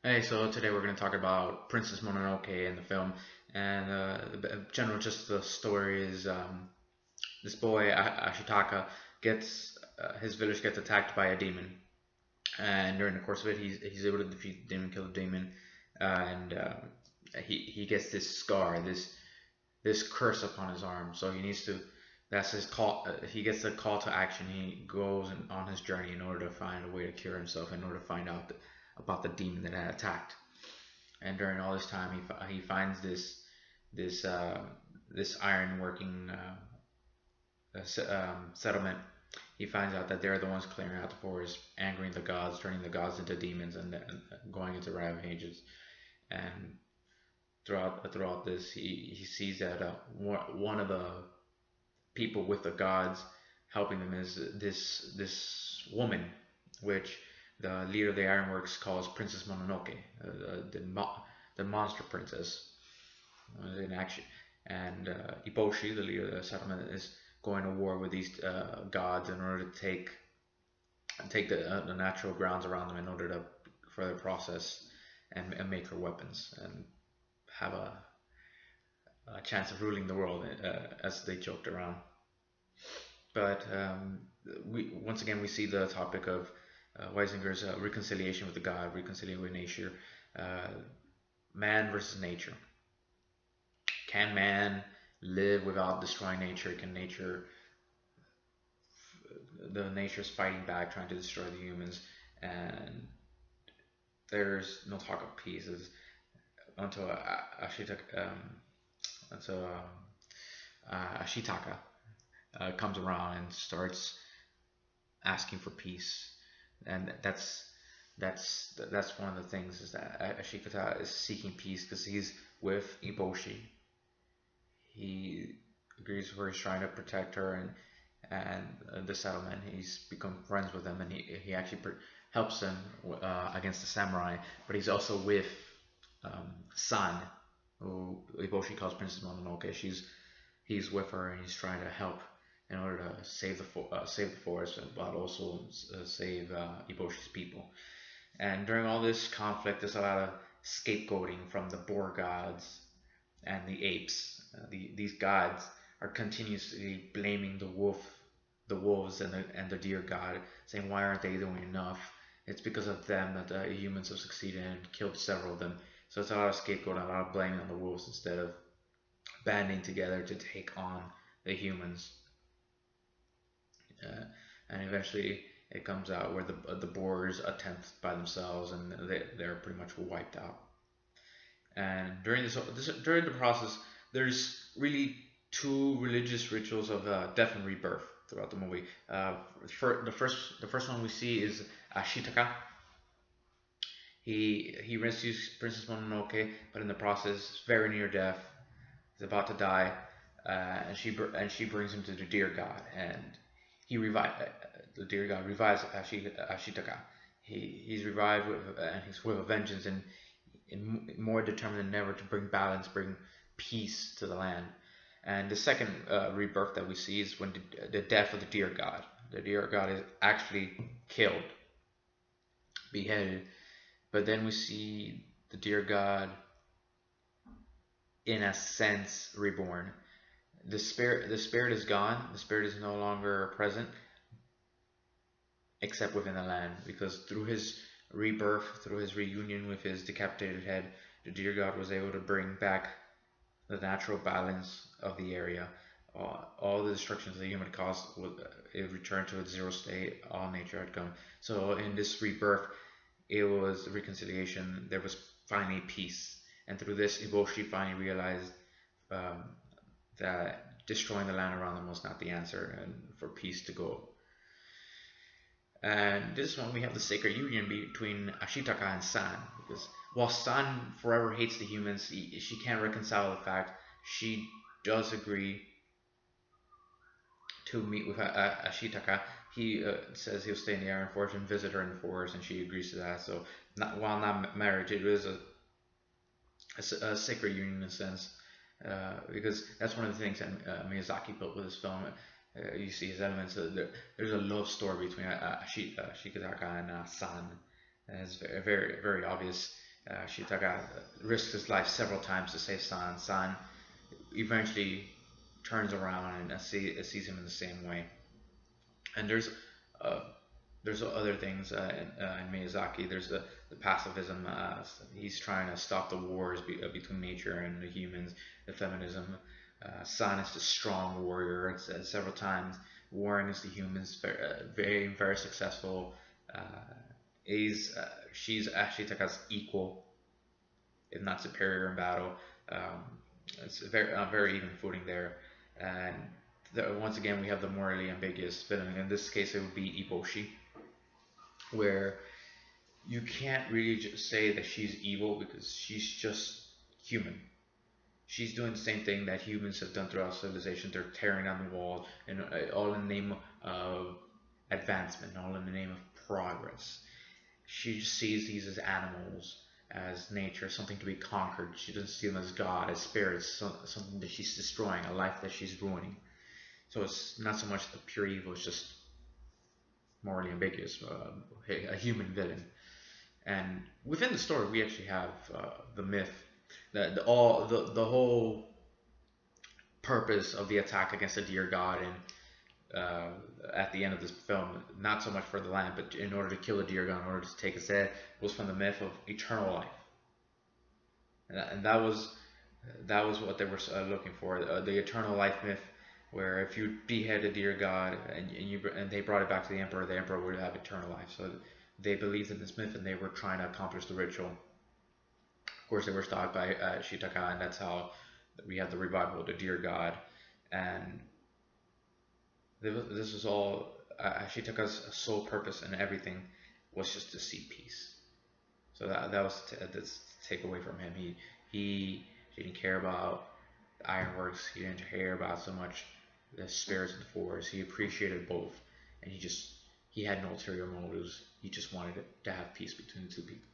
Hey, so today we're going to talk about Princess Mononoke in the film, and the general gist of the story is this boy Ashitaka gets his village gets attacked by a demon, and during the course of it, he's able to defeat the demon, kill the demon, and he gets this scar, this curse upon his arm. So he needs to. That's his call. He gets the call to action. He goes on his journey in order to find a way to cure himself, in order to find out about the demon that had attacked. And during all this time, he finds this this iron working settlement. He finds out that they're the ones clearing out the forest, angering the gods, turning the gods into demons, and going into rampages. And throughout this, he sees that one of the people with the gods helping them is this woman, which the leader of the Ironworks calls Princess Mononoke, the monster princess, in action. And Iboshi, the leader of the settlement, is going to war with these gods in order to take the natural grounds around them in order to further process and make her weapons and have a chance of ruling the world, as they joked around. But we once again we see the topic of Weisinger's reconciliation with the god, reconciliation with nature, uh, man versus nature. Can man live without destroying nature? Can nature, the nature's fighting back, trying to destroy the humans, and there's no talk of peace until until Ashitaka comes around and starts asking for peace, and that's one of the things, is that Ashikata is seeking peace because he's with Iboshi. He agrees where he's trying to protect her and the settlement. He's become friends with them, and he actually helps them against the samurai. But he's also with San, who Iboshi calls Princess Mononoke. He's with her, and he's trying to help in order to save the forest, but also save Iboshi's people. And during all this conflict, there's a lot of scapegoating from the boar gods and the apes. These gods are continuously blaming the wolves and the deer god, saying, why aren't they doing enough? It's because of them that the humans have succeeded and killed several of them. So it's a lot of scapegoating, a lot of blaming on the wolves instead of banding together to take on the humans. And eventually it comes out where the boars attempt by themselves, and they're pretty much wiped out. And during the process, there's really two religious rituals of death and rebirth throughout the movie. The first one we see is Ashitaka. He rescues Princess Mononoke, but in the process, very near death, he's about to die, and she brings him to the deer god, and the deer god revives Ashitaka. He's revived and he's with a vengeance, and more determined than ever to bring balance, bring peace to the land. And the second rebirth that we see is when the death of the deer god. The deer god is actually killed, beheaded, but then we see the deer god, in a sense, reborn. The spirit is gone. The spirit is no longer present, except within the land, because through his rebirth, through his reunion with his decapitated head, the deer god was able to bring back the natural balance of the area. All the destructions the human caused it returned to its zero state. All nature had come. So in this rebirth, it was reconciliation. There was finally peace, and through this, Iboshi finally realized um, that destroying the land around them was not the answer, and for peace to go. And this one, we have the sacred union between Ashitaka and San, because while San forever hates the humans, she can't reconcile the fact she does agree to meet with Ashitaka. He says he'll stay in the Iron Forge and visit her in the forest, and she agrees to that. So, while not marriage, it is a sacred union in a sense, because that's one of the things that Miyazaki built with his film. You see his elements. There's a love story between Shikataka and San, and it's very, very, very obvious. Shitaka risks his life several times to save San. San eventually turns around and sees him in the same way. And uh, there's other things in Miyazaki. There's the pacifism. He's trying to stop the wars between nature and the humans. The feminism. San is the strong warrior. Several times warring against the humans. Very successful. Uh, she's actually Taka's equal, if not superior in battle. Um, it's a very even footing there. And once again, we have the morally ambiguous villain. In this case, it would be Iboshi, where you can't really just say that she's evil because she's just human. She's doing the same thing that humans have done throughout civilization. They're tearing down the wall, and all in the name of advancement, all in the name of progress. She just sees these as animals, as nature, something to be conquered. She doesn't see them as God, as spirits, something that she's destroying, a life that she's ruining. So it's not so much the pure evil; it's just morally ambiguous, a human villain. And within the story, we actually have the myth, the whole purpose of the attack against the deer god, and at the end of this film, not so much for the land, but in order to kill the deer god, in order to take his head, was from the myth of eternal life, and that was what they were looking for, the eternal life myth, where if you behead a deer god and they brought it back to the emperor would have eternal life. So they believed in this myth and they were trying to accomplish the ritual. Of course, they were stopped by Shitaka, and that's how we have the revival of the deer god. And this was all Shitaka's sole purpose and everything was just to see peace. So that was the takeaway from him. He didn't care about the ironworks. He didn't care about so much the spirits of the forest. He appreciated both, and he had no ulterior motives. He just wanted to have peace between the two people.